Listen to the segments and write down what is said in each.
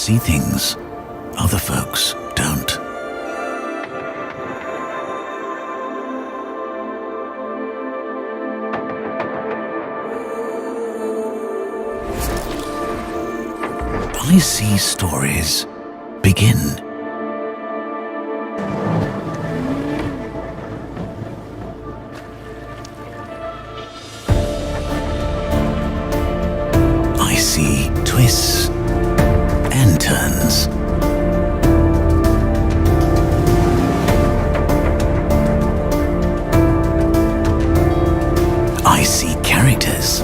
see things other folks don't. I see stories begin. I see twists and turns. I see characters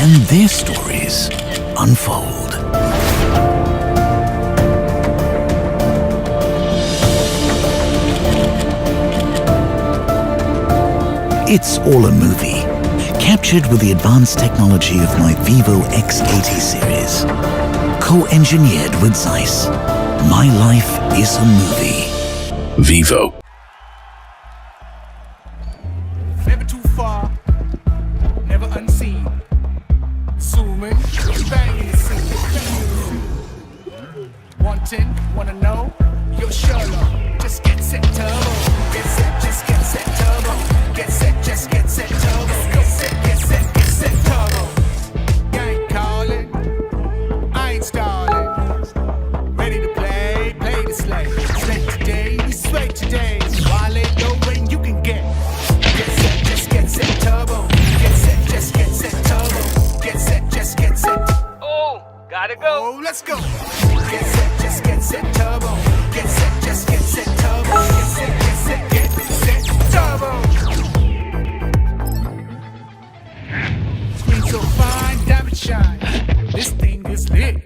and their stories unfold. It's all a movie, captured with the advanced technology of my Vivo X80 series. Co-engineered with Zeiss. My life is a movie. Vivo. Never too far, never unseen. Zooming, banging the scene. Wanting, wanna know? You're Sherlock. Just get set, turbo. Get set, just get set, turbo. Get set, just get set, turbo. Get set, turbo. I ain't calling, I ain't stalling. Ready to play the slay. Slay today, we sway today. While ain't no way you can get. Get set, just get set, turbo. Get set, just get set, turbo. Get set, just get set. Oh, gotta go. Oh, let's go. Get set, just get set, turbo. Get set, just get set, turbo. Get set, turbo. Screen so fine, diamond shine. This thing is lit.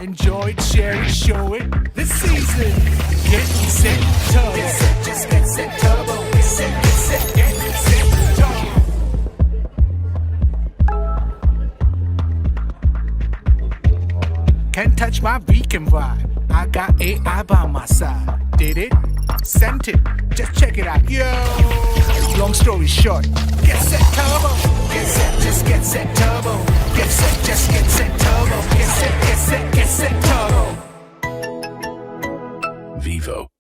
Enjoy it, share it, show it. This season, get set, turbo. Get set, just get set, turbo. Get set, turbo. Can't touch my weekend vibe. I got AI by my side. Did it? Sent it. Just check it out. Yo! Long story short. Get set, turbo. Get set, just get set, turbo. Get set, just get set, turbo. Get set, turbo. Vivo.